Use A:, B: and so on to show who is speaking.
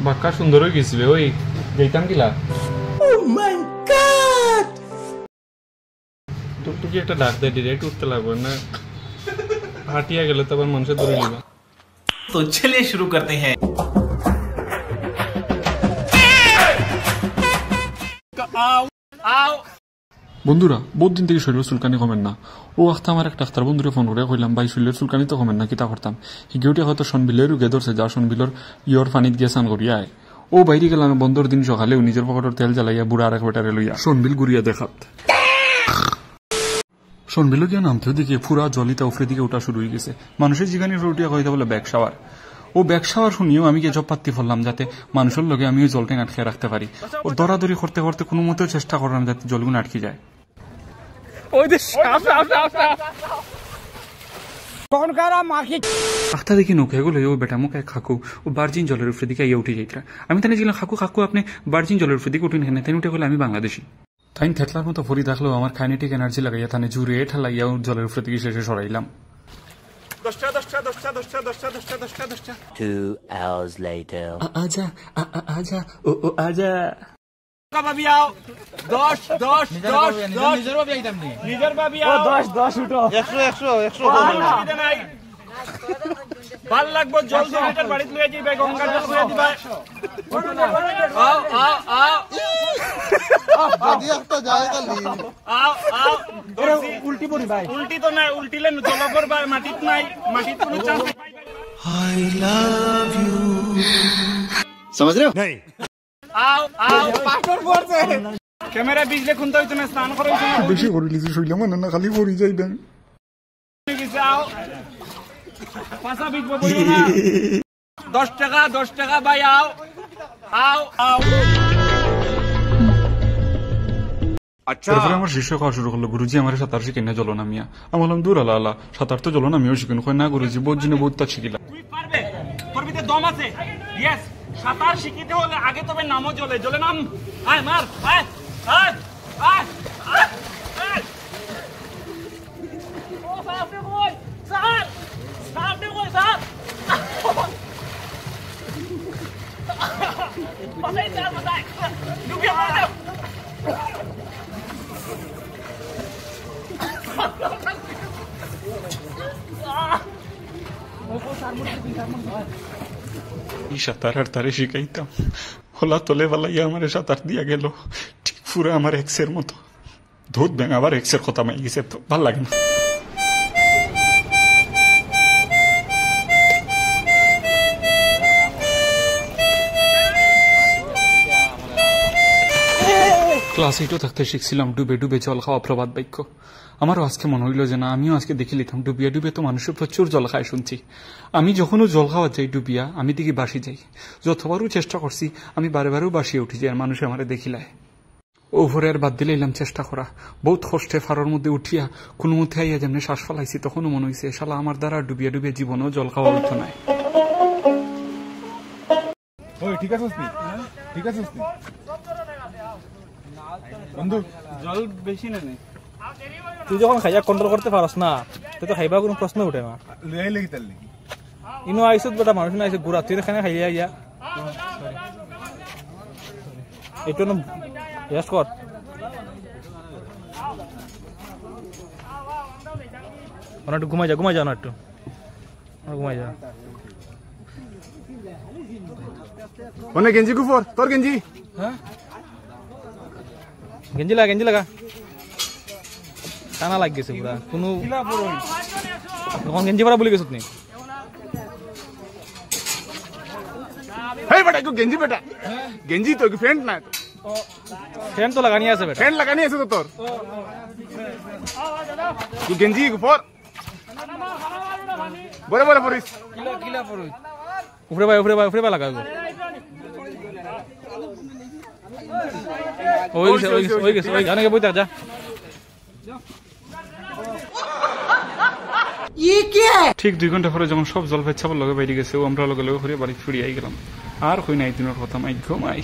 A: বাক্কা সুন্দর হয়ে গেছিল ওই যাইতাম কিলা টুকটুকি একটা ডাক দেয় ডিরেক্ট উঠতে লাগবে না হাঁটিয়া গেলে তখন মানুষের ধরে নিবা
B: তো চলিয়ে শুরু করতে হ্যাঁ
A: বন্ধুরা বহুত দিন থেকে শরীরের চুলকানি কমেন না ও আখতা আমার একটা ডাক্তার বন্ধুরে ফোন করে কইলাম ভাই শরীরের চুলকানি তো কমেন না কিতা করতাম হিগিউটি হয়তো সনবিলের রুগে ধরছে যা সনবিলর ইয়র পানিত গিয়ে স্নান করিয়া আয় ও বাইরে গেলাম বন্ধর দিন সকালেও নিজের পকেটের তেল জ্বালাইয়া বুড়া আর এক বেটারে লইয়া সনবিল ঘুরিয়া দেখাত সনবিল গিয়া নামতেও দেখি পুরা জলিতা উফরে দিকে উঠা শুরু হয়ে গেছে মানুষের জিগানি উঠিয়া কইতে বলে ব্যাগ শাওয়ার ও ব্যাগ শাওয়ার শুনিও আমি গেজব পাত্তি ফেললাম যাতে মানুষের লগে আমিও জলটাই আটকে রাখতে পারি ও দরাদরি করতে করতে কোনো মতেও চেষ্টা করলাম যাতে জলগুলো আটকে যায় আখতা দেখি নৌকে গেলো ও বেটা মুখে খাকু ও বার্জিন জলের উপরে দিকে ইয়ে উঠে যাইতরা আমি তাই ছিলাম খাকু খাকু আপনি বার্জিন জলের উপরে দিকে উঠেন এখানে তাই উঠে গেলে আমি বাংলাদেশি তাই থেতলার মতো ফরি থাকলেও আমার কাইনেটিক এনার্জি লাগাইয়া তানে জুড়ে ঠেলাইয়া জলের উপরে দিকে শেষে সরাইলাম
C: 2 hours later.
A: आजा आजा ओ आजा
B: ভাবি আও 10 10 10 নিজের ভাবি আইতাম নি নিজের ভাবি আও 10 10 উঠো 100 অসুবিধা নাই ভাল লাগবো জল জেনারেটর বাড়িতে লইয়া যাইবা গঙ্গা জল লইয়া দিবা আও আও আও
D: যদি একটা জায়গা লি
B: আও আও উল্টি পড়ি ভাই উল্টি তো নাই উল্টিলে জলপর বা মাটিত নাই মাটিত কোনো চান্স নাই আই লাভ ইউ
D: समझ रहे हो नहीं
B: আও আও পাটর পড়ছে ক্যামেরা বিজলে খুনতে হইতো না স্নান করা হইতো না
A: বেশি করে লিছি শুইলাম না খালি পড়ি যাইবেন
B: কিছু আও পাঁচা বিক বইলো না 10 টাকা ভাই আও আও আও
A: আচ্ছা তারপরে আমার শিষ্য খাওয়া শুরু করলো গুরুজি আমার সাঁতার শিখেন না জলো নামিয়া আমি বললাম দূর আল্লাহ আল্লাহ সাঁতার তো জলো নামিও শিখুন কই না গুরুজি বহুত দিনে বহুত তা শিখিলাম
B: তুই পারবে তোর ভিতরে দম আছে ইয়েস সাঁতার শিখিতে হলে আগে তবে নামও জলে নাম আয় মার আয় আয় আয় আয় ও সামনে কই স্যার সামনে কই স্যার পালাই স্যার পালাই ডুবে মার
A: সাঁতার আর তারে শিখাইতাম হলা তলে বালাইয়া আমার সাঁতার দিয়া গেল ঠিক পুরো আমার এক্সের মতো ধুত ব্যাং আবার এক্সের কথা মাই গেছে তো ভাল লাগে না ক্লাস 8 থাকতে শিখছিলাম ডুবে ডুবে জল খাওয়া প্রবাদ বাক্য আমারও আজকে মনে হইল যে না আমিও আজকে দেখে লিতাম ডুবিয়া ডুবে তো মানুষের প্রচুর জল খায় শুনছি আমি যখনও জল খাওয়া যাই ডুবিয়া আমি দিকে বাসি যাই যতবারও চেষ্টা করছি আমি বারে বারেও বাসিয়ে উঠি যাই আর মানুষ আমারে দেখিলায় ওভরে আর বাদ দিলে এলাম চেষ্টা করা বহুত কষ্টে ফাড়ার মধ্যে উঠিয়া কোনো মধ্যে আইয়া যেমনি শ্বাস ফেলাইছি তখনও মনে হয়েছে শালা আমার দ্বারা ডুবিয়া ডুবিয়া জীবনেও জল খাওয়া হইতো না
D: ঠিক আছে ঠিক আছে বন্ধু
B: জল বেশি না নেই
E: তুই যখন খাইয়া কন্ট্রোল করতে পারস না তুই তো খাইবা কোনো প্রশ্ন উঠে না
D: লই লাগি তার লাগি
E: ইনো আইছত বেটা মানুষ না আইছে গুড়া তুই এখানে খাইয়া আইয়া এইটো না রেস্ট কর মানে একটু ঘুমাই যা না একটু ঘুমাই যা
D: ওনে গেঞ্জি কুফর তোর গেঞ্জি
E: হ্যাঁ গেঞ্জি লাগা টানা লাগ গেছে পুরা কোনো তখন গেঞ্জি পরা বলে গেছত নি
D: হেই বেটা একটু গেঞ্জি বেটা গেঞ্জি তো কি ফ্রেন্ড না
E: ফ্যান তো লাগানি আছে বেটা
D: ফ্রেন্ড লাগানি আছে তো তোর তুই গেঞ্জি কুফর বরে বরে পরিস
E: কিলা পড়ই উপরে ভাই লাগা ওই গেছে জানে কে বইতা যা
A: ঠিক 2 ঘন্টা পরে যখন সব জল পেচ্ছাবার লগে বাইরে গেছে ও আমরা লগে লগে ঘুরে বাড়ি ফিরে আই গেলাম আর কই নাই দিনের কথা মাই ঘুমাই